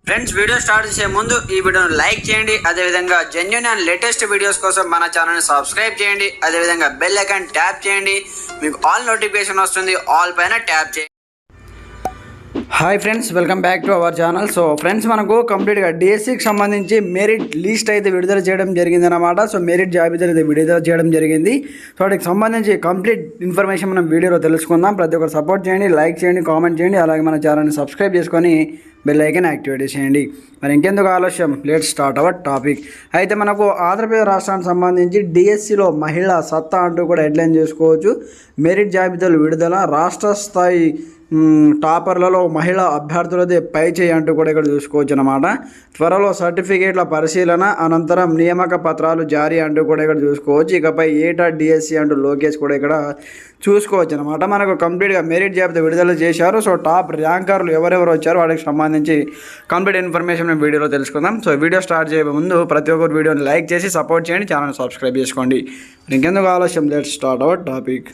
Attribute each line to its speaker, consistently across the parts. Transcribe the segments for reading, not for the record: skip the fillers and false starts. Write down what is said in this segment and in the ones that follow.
Speaker 1: Friends, video start చేసే ముందు ఈ వీడియోను లైక్ చేయండి. అదేవిధంగా జెన్యూన్ అండ్ లేటెస్ట్ వీడియోస్ కోసం మన ఛానల్ని సబ్స్క్రైబ్ చేయండి. అదేవిధంగా బెల్ ఐకాన్ ట్యాప్ చేయండి. మీకు ఆల్ నోటిఫికేషన్ వస్తుంది. ఆల్ పైన ట్యాప్ చేయండి. Hi friends, welcome back to our channel. So friends, మనకు కంప్లీట్గా డిఎస్సికి సంబంధించి మెరిట్ లిస్ట్ అయితే విడుదల చేయడం జరిగిందన్నమాట. సో మెరిట్ జాబితా అయితే విడుదల చేయడం జరిగింది. సో వాటికి సంబంధించి కంప్లీట్ ఇన్ఫర్మేషన్ మనం వీడియోలో తెలుసుకుందాం. ప్రతి ఒక్కరు సపోర్ట్ చేయండి, లైక్ చేయండి, కామెంట్ చేయండి. అలాగే మన ఛానల్ని సబ్స్క్రైబ్ చేసుకొని బెల్ ఐకాన్ యాక్టివేట్ చేయండి. మరి ఇంకెందుకు ఆలస్యం, లెట్స్ స్టార్ట్ అవర్ టాపిక్. అయితే మనకు ఆంధ్రప్రదేశ్ రాష్ట్రానికి సంబంధించి డిఎస్సిలో మహిళా సత్తా అంటూ కూడా హెడ్లైన్ చేసుకోవచ్చు. మెరిట్ జాబితాలు విడుదల, రాష్ట్ర స్థాయి టాపర్లలో మహిళా అభ్యర్థులదే పై చేయి అంటూ కూడా ఇక్కడ చూసుకోవచ్చు అనమాట. త్వరలో సర్టిఫికేట్ల పరిశీలన, అనంతరం నియామక పత్రాలు జారీ అంటూ కూడా ఇక్కడ చూసుకోవచ్చు. ఇకపై ఏటా డిఎస్సి అంటూ లోకేష్ కూడా ఇక్కడ చూసుకోవచ్చు అనమాట. మనకు కంప్లీట్గా మెరిట్ జాబితా విడుదల చేశారు. సో టాప్ ర్యాంకర్లు ఎవరెవరు వచ్చారో వాటికి సంబంధించి కంప్లీట్ ఇన్ఫర్మేషన్ మేము వీడియోలో తెలుసుకుందాం. సో వీడియో స్టార్ట్ చేయే ముందు ప్రతి ఒక్కరు వీడియోని లైక్ చేసి సపోర్ట్ చేయండి, ఛానల్ సబ్స్క్రైబ్ చేసుకోండి. ఇంకెందుకు ఆలస్యం, let's start our topic.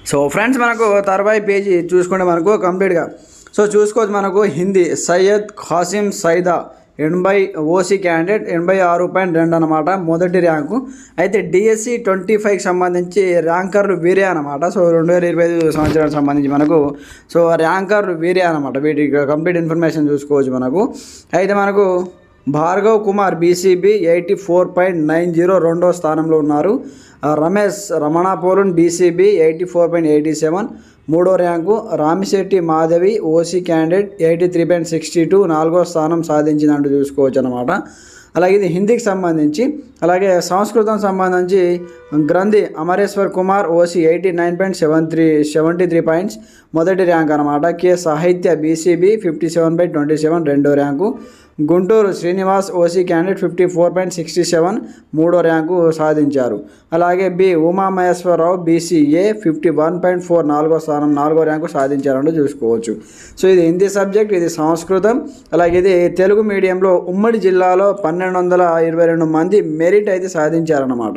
Speaker 1: So friends, మనకు తర్వాయి పేజీ చూసుకుంటే మనకు కంప్లీట్గా సో చూసుకోవచ్చు. మనకు హిందీ సయ్యద్ ఖాసిం సైదా 80 ఓసీ క్యాండిడేట్ 86.2 అనమాట, మొదటి ర్యాంకు. అయితే డిఎస్సి 25కి సంబంధించి ర్యాంకర్లు వీరే అనమాట. సో 2025 సంవత్సరానికి సంబంధించి మనకు సో ర్యాంకర్లు వీరే అనమాట. వీటికి కంప్లీట్ ఇన్ఫర్మేషన్ చూసుకోవచ్చు మనకు. అయితే మనకు భార్గవ్ కుమార్ బీసీబీ 84.90 రెండో స్థానంలో ఉన్నారు. రమేష్ రమణాపురం బీసీబీ 84.87 మూడో rank. Ramisetti Madhavi OC candidate 83.62 నాలుగో స్థానం సాధించిందంటూ చూసుకోవచ్చు అనమాట. అలాగే ఇది హిందీకి సంబంధించి. అలాగే సంస్కృతం సంబంధించి గ్రంథి అమరేశ్వర్ కుమార్ ఓసీ 89.73 పాయింట్స్ మొదటి ర్యాంక్ అనమాట. కే సాహిత్య బీసీబీ 57.27 రెండో rank. Guntur Srinivas OC candidate 54.67 మూడో ర్యాంకు సాధించారు. అలాగే బి ఉమామహేశ్వరరావు బీసీఏ 51.4 నాలుగో స్థానం నాలుగో ర్యాంకు సాధించారంటూ చూసుకోవచ్చు. సో ఇది హిందీ సబ్జెక్ట్, ఇది సంస్కృతం. అలాగే ఇది తెలుగు మీడియంలో ఉమ్మడి జిల్లాలో 1222 మంది మెరిట్ అయితే సాధించారన్నమాట.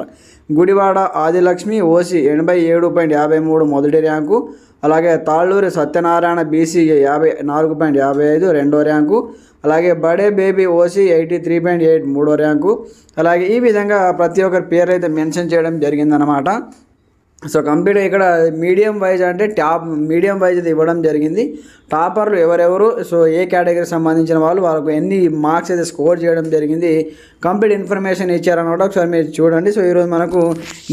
Speaker 1: గుడివాడ ఆదిలక్ష్మి ఓసీ 87.53 మొదటి ర్యాంకు. అలాగే తాళ్ళూరి సత్యనారాయణ బీసీఏ 54.55 రెండో ర్యాంకు. అలాగే బడే బేబీ ఓసీ 83.8 మూడో ర్యాంకు. అలాగే ఈ విధంగా ప్రతి ఒక్కరి పేరు అయితే మెన్షన్ చేయడం జరిగిందనమాట. సో కంప్లీట్గా ఇక్కడ మీడియం వైజ్ అంటే మీడియం వైజ్ అయితే ఇవ్వడం జరిగింది. టాపర్లు ఎవరెవరు, సో ఏ కేటగిరీకి సంబంధించిన వాళ్ళకు ఎన్ని మార్క్స్ అయితే స్కోర్ చేయడం జరిగింది, కంప్లీట్ ఇన్ఫర్మేషన్ ఇచ్చారనమాట. ఒకసారి మీరు చూడండి. సో ఈరోజు మనకు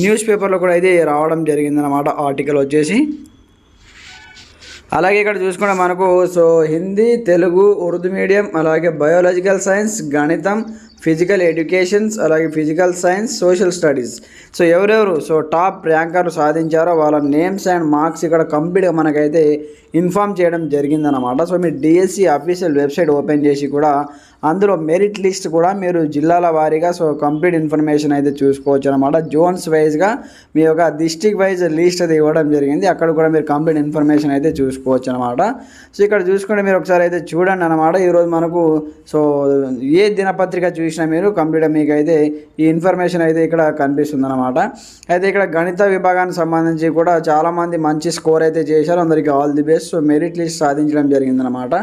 Speaker 1: న్యూస్ పేపర్లో కూడా ఇది రావడం జరిగిందనమాట, ఆర్టికల్ వచ్చేసి. అలాగే ఇక్కడ చూసుకుంటే మనకు సో హిందీ, తెలుగు, ఉర్దూ మీడియం, అలాగే బయోలాజికల్ సైన్స్, గణితం, ఫిజికల్ ఎడ్యుకేషన్స్, అలాగే physical science, social studies. So ఎవరెవరు సో టాప్ ర్యాంకర్లు సాధించారో వాళ్ళ నేమ్స్ అండ్ మార్క్స్ ఇక్కడ కంప్లీట్గా మనకైతే ఇన్ఫామ్ చేయడం జరిగిందనమాట. సో మీరు డిఎస్సి అఫీషియల్ వెబ్సైట్ ఓపెన్ చేసి కూడా అందులో మెరిట్ లిస్ట్ కూడా మీరు జిల్లాల వారీగా సో కంప్లీట్ ఇన్ఫర్మేషన్ అయితే చూసుకోవచ్చు అనమాట. జోన్స్ వైజ్గా మీ యొక్క డిస్టిక్ వైజ్ లిస్ట్ అయితే ఇవ్వడం జరిగింది. అక్కడ కూడా మీరు కంప్లీట్ ఇన్ఫర్మేషన్ అయితే చూసుకోవచ్చు అనమాట. సో ఇక్కడ చూసుకుంటే మీరు ఒకసారి అయితే చూడండి అనమాట. ఈరోజు మనకు సో ఏ దినపత్రిక చూసినా మీరు కంప్లీట్గా మీకు అయితే ఈ ఇన్ఫర్మేషన్ అయితే ఇక్కడ కనిపిస్తుంది అనమాట. అయితే ఇక్కడ గణిత విభాగానికి సంబంధించి కూడా చాలామంది మంచి స్కోర్ అయితే చేశారు. అందరికీ all the best. So merit list సాధించడం జరిగిందనమాట.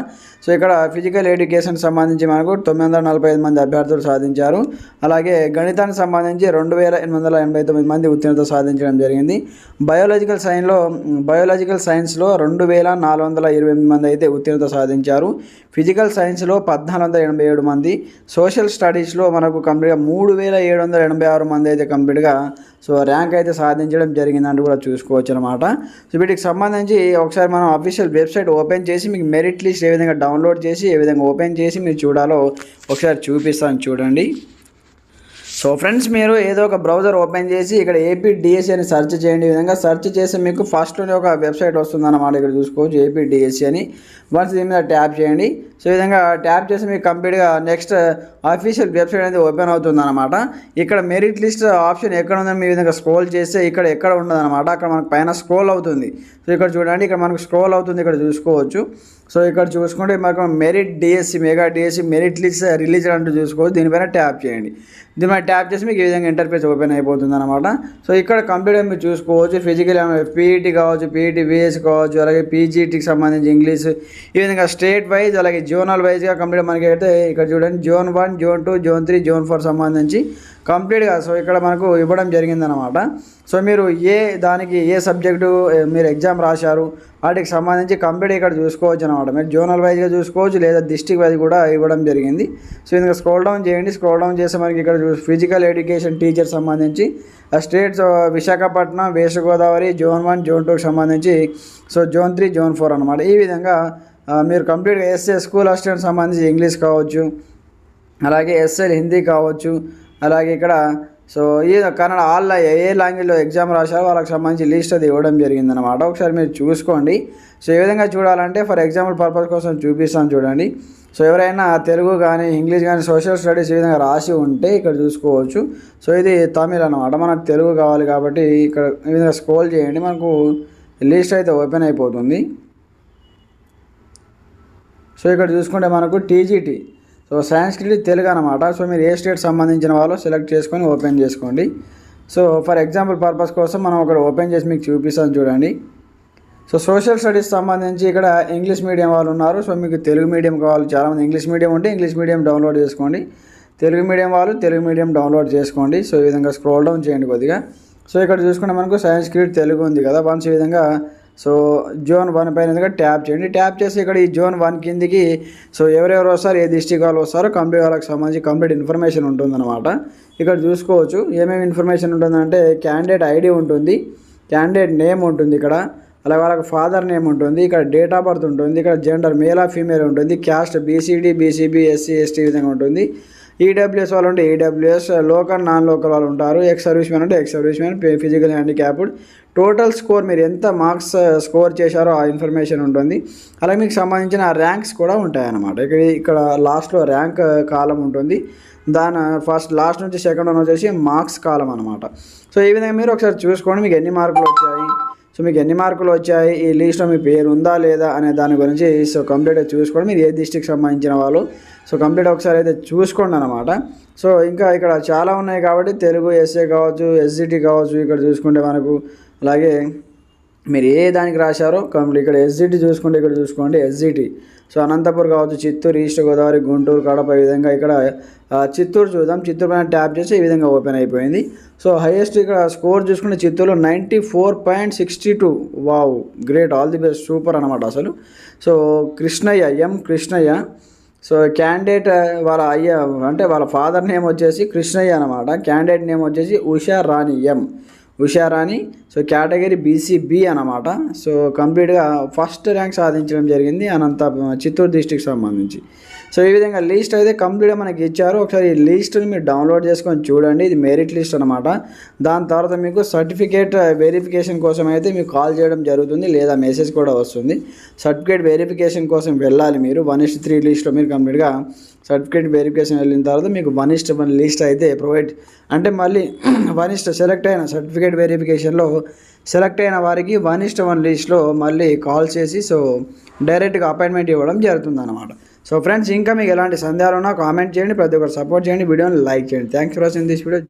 Speaker 1: సో ఇక్కడ ఫిజికల్ ఎడ్యుకేషన్ సంబంధించి మనకు 945 మంది అభ్యర్థులు సాధించారు. అలాగే గణితానికి సంబంధించి 2889 మంది ఉత్తీర్ణత సాధించడం జరిగింది. బయోలాజికల్ సైన్స్లో 2428 మంది అయితే ఉత్తీర్ణత సాధించారు. ఫిజికల్ సైన్స్లో 1487 మంది. సోషల్ స్టడీస్లో మనకు కంప్లీట్గా 3786 మంది అయితే కంప్లీట్గా సో ర్యాంక్ అయితే సాధించడం జరిగిందంటూ కూడా చూసుకోవచ్చు అనమాట. సో వీటికి సంబంధించి ఒకసారి మనం అఫీషియల్ వెబ్సైట్ ఓపెన్ చేసి మీకు మెరిట్ లిస్ట్ ఏ విధంగా డౌన్లోడ్ చేసి ఏ విధంగా ఓపెన్ చేసి మీరు చూడాలో ఒకసారి చూపిస్తాను చూడండి. సో ఫ్రెండ్స్, మీరు ఏదో ఒక బ్రౌజర్ ఓపెన్ చేసి ఇక్కడ ఏపీ డిఎస్సి అని సెర్చ్ చేయండి. ఈ విధంగా సెర్చ్ చేసి మీకు ఫస్ట్లోనే ఒక వెబ్సైట్ వస్తుందన్నమాట. ఇక్కడ చూసుకోవచ్చు ఏపీ డిఎస్సి అని. వన్స్ దీని మీద ట్యాప్ చేయండి. సో ఈ విధంగా ట్యాప్ చేసి మీకు కంప్లీట్గా నెక్స్ట్ అఫీషియల్ వెబ్సైట్ అనేది ఓపెన్ అవుతుందన్నమాట. ఇక్కడ మెరిట్ లిస్ట్ ఆప్షన్ ఎక్కడ ఉందని మీ విధంగా స్క్రోల్ చేస్తే ఇక్కడ ఎక్కడ ఉండదన్నమాట. అక్కడ మనకు పైన స్క్రోల్ అవుతుంది. సో ఇక్కడ చూడండి, ఇక్కడ మనకు స్క్రోల్ అవుతుంది, ఇక్కడ చూసుకోవచ్చు.
Speaker 2: సో ఇక్కడ చూసుకుంటే మాకు merit DSC mega DSC merit list release అంటూ చూసుకోవచ్చు. దీనిపైన ట్యాప్ చేయండి. దీనిపైన ట్యాప్ చేసి మీకు ఈ విధంగా ఇంటర్ఫేస్ ఓపెన్ అయిపోతుంది అనమాట. సో ఇక్కడ కంప్యూటర్ మీరు చూసుకోవచ్చు. ఫిజికల్ పీఈటీ కావచ్చు, పీఈటీ విఎస్ కావచ్చు, అలాగే పీజీటీకి సంబంధించి ఇంగ్లీష్, ఈ విధంగా స్టేట్ వైజ్ అలాగే జోనల్ వైజ్గా కంప్లీట్ మనకి అయితే ఇక్కడ చూడండి జోన్ 1, జోన్ 2, జోన్ 3, జోన్ 4 సంబంధించి కంప్లీట్గా సో ఇక్కడ మనకు ఇవ్వడం జరిగిందనమాట. సో మీరు దానికి ఏ సబ్జెక్టు మీరు ఎగ్జామ్ రాశారు వాటికి సంబంధించి కంప్లీట్ ఇక్కడ చూసుకోవచ్చు అనమాట. మీరు జోనల్ వైజ్గా చూసుకోవచ్చు లేదా డిస్ట్రిక్ట్ వైజ్ కూడా ఇవ్వడం జరిగింది. సో ఇంకా స్క్రోల్ డౌన్ చేయండి. స్క్రోల్ డౌన్ చేస్తే మనకి ఇక్కడ ఫిజికల్ ఎడ్యుకేషన్ టీచర్ సంబంధించి states Visakhapatnam, west Godavari, zone 1, zone 2కి సంబంధించి సో జోన్ 3, జోన్ 4 అనమాట. ఈ విధంగా మీరు కంప్లీట్గా ఎస్ఏ స్కూల్ అసిస్టెంట్ సంబంధించి ఇంగ్లీష్ కావచ్చు, అలాగే ఎస్ఎల్ హిందీ కావచ్చు, అలాగే ఇక్కడ సో ఈ కన్నడ ఆల్ ఏ లాంగ్వేజ్లో ఎగ్జామ్ రాశారో వాళ్ళకి సంబంధించి లిస్ట్ అది ఇవ్వడం జరిగిందనమాట. ఒకసారి మీరు చూసుకోండి. సో ఏ విధంగా చూడాలంటే ఫర్ ఎగ్జాంపుల్ పర్పస్ కోసం చూపిస్తాను చూడండి. సో ఎవరైనా తెలుగు కానీ ఇంగ్లీష్ కానీ సోషల్ స్టడీస్ ఈ విధంగా రాసి ఉంటే ఇక్కడ చూసుకోవచ్చు. సో ఇది తమిళ్ అనమాట, మనకు తెలుగు కావాలి కాబట్టి ఇక్కడ ఈ విధంగా స్క్రోల్ చేయండి. మనకు లిస్ట్ అయితే ఓపెన్ అయిపోతుంది. సో ఇక్కడ చూసుకుంటే మనకు టీజీటీ సో సాంస్క్రిట్ తెలుగు అనమాట. సో మీరు ఏ స్టేట్ సంబంధించిన వాళ్ళు సెలెక్ట్ చేసుకొని ఓపెన్ చేసుకోండి. సో ఫర్ ఎగ్జాంపుల్ పర్పస్ కోసం మనం ఒకటి ఓపెన్ చేసి మీకు చూపిస్తాను చూడండి. సో సోషల్ స్టడీస్ సంబంధించి ఇక్కడ ఇంగ్లీష్ మీడియం వాళ్ళు ఉన్నారు. సో మీకు తెలుగు మీడియం కావాలి, చాలామంది ఇంగ్లీష్ మీడియం ఉంటే ఇంగ్లీష్ మీడియం డౌన్లోడ్ చేసుకోండి, తెలుగు మీడియం వాళ్ళు తెలుగు మీడియం డౌన్లోడ్ చేసుకోండి. సో ఈ విధంగా స్క్రోల్ డౌన్ చేయండి కొద్దిగా. సో ఇక్కడ చూసుకుంటే మనకు సాంస్క్రిట్ తెలుగు ఉంది కదా, వన్స్ ఈ విధంగా సో జోన్ 1 పైన ట్యాప్ చేయండి. ట్యాప్ చేసి ఇక్కడ ఈ జోన్ 1 కిందికి సో ఎవరెవరు వస్తారు, ఏ డిస్ట్రిక్ట్ వాళ్ళు వస్తారో కంప్లీట్ వాళ్ళకి సంబంధించి కంప్లీట్ ఇన్ఫర్మేషన్ ఉంటుందన్నమాట. ఇక్కడ చూసుకోవచ్చు ఏమేమి ఇన్ఫర్మేషన్ ఉంటుందంటే క్యాండిడేట్ ఐడి ఉంటుంది, క్యాండిడేట్ నేమ్ ఉంటుంది ఇక్కడ, అలాగే వాళ్ళకి ఫాదర్ నేమ్ ఉంటుంది, ఇక్కడ డేట్ ఆఫ్ బర్త్ ఉంటుంది, ఇక్కడ జెండర్ మేల్ ఆ ఫీమేల్ ఉంటుంది, caste BCD, BCB, SC, ST విధంగా ఉంటుంది. ఈడబ్ల్యూఎస్ వాళ్ళు ఉంటే ఈడబ్ల్యూఎస్, లోకల్ నాన్ లోకల్ వాళ్ళు ఉంటారు, ఎక్స్ సర్వీస్ మ్యాన్ అంటే ex service man, physical handicapped, total score మీరు ఎంత మార్క్స్ స్కోర్ చేశారో ఆ ఇన్ఫర్మేషన్ ఉంటుంది. అలాగే మీకు సంబంధించిన ర్యాంక్స్ కూడా ఉంటాయన్నమాట. ఇక్కడ లాస్ట్లో ర్యాంక్ కాలం ఉంటుంది, దాని ఫస్ట్ లాస్ట్ నుంచి సెకండ్ వన్ వచ్చేసి మార్క్స్ కాలం అనమాట. సో ఈ విధంగా మీరు ఒకసారి చూసుకోండి మీకు ఎన్ని మార్కులు వచ్చాయి, సో మీకు ఎన్ని మార్కులు వచ్చాయి, ఈ లిస్ట్లో మీ పేరు ఉందా లేదా అనే దాని గురించి సో కంప్లీట్గా చూసుకోండి. మీరు ఏ డిస్ట్రిక్ట్ సంబంధించిన వాళ్ళు సో కంప్లీట్ ఒకసారి అయితే చూసుకోండి అనమాట. సో ఇంకా ఇక్కడ చాలా ఉన్నాయి కాబట్టి తెలుగు ఎస్ఏ కావచ్చు, ఎస్జిటి కావచ్చు, ఇక్కడ చూసుకుంటే మనకు అలాగే మీరు ఏ దానికి రాశారో కంప్లీట్ ఇక్కడ ఎస్జిటి చూసుకుంటే ఇక్కడ చూసుకోండి ఎస్జిటి. సో అనంతపూర్ కావచ్చు, చిత్తూరు, ఈస్ట్ గోదావరి, గుంటూరు, కడప, ఈ విధంగా ఇక్కడ చిత్తూరు చూద్దాం. చిత్తూరు పైన ట్యాప్ చేసి ఈ విధంగా ఓపెన్ అయిపోయింది. సో హైయెస్ట్ ఇక్కడ స్కోర్ చూసుకుంటే చిత్తూరులో 94.62. Wow, great, all the best, super అనమాట అసలు. సో కృష్ణయ్య, ఎం కృష్ణయ్య. సో క్యాండిడేట్ వాళ్ళ అంటే వాళ్ళ ఫాదర్ నేమ్ వచ్చేసి కృష్ణయ్య అనమాట, క్యాండిడేట్ నేమ్ వచ్చేసి Usharani, Usharani. So category BCB అనమాట. సో కంప్లీట్గా ఫస్ట్ ర్యాంక్ సాధించడం జరిగింది చిత్తూరు డిస్ట్రిక్ట్ సంబంధించి. సో ఈ విధంగా లిస్ట్ అయితే కంప్లీట్గా మనకి ఇచ్చారు. ఒకసారి ఈ లిస్ట్ని మీరు డౌన్లోడ్ చేసుకొని చూడండి. ఇది మెరిట్ లిస్ట్ అనమాట. దాని తర్వాత మీకు సర్టిఫికేట్ వెరిఫికేషన్ కోసం అయితే మీకు కాల్ చేయడం జరుగుతుంది లేదా మెసేజ్ కూడా వస్తుంది. సర్టిఫికేట్ వెరిఫికేషన్ కోసం వెళ్ళాలి మీరు 1:3 లిస్ట్లో మీరు కంప్లీట్గా సర్టిఫికేట్ వెరిఫికేషన్ వెళ్ళిన తర్వాత మీకు 1:1 లిస్ట్ అయితే ప్రొవైడ్ అంటే మళ్ళీ 1 సెలెక్ట్ అయిన సర్టిఫికేట్ వెరిఫికేషన్లో సెలెక్ట్ అయిన వారికి 1:1 లిస్ట్లో మళ్ళీ కాల్ చేసి సో డైరెక్ట్గా అపాయింట్మెంట్ ఇవ్వడం జరుగుతుంది అనమాట. సో ఫ్రెండ్స్ ఇంకా మీకు ఎలాంటి సందేహాలు ఉన్నా కామెంట్ చేయండి, ప్రతి ఒక్కరు సపోర్ట్ చేయండి, వీడియోని లైక్ చేయండి. Thanks for watching this video.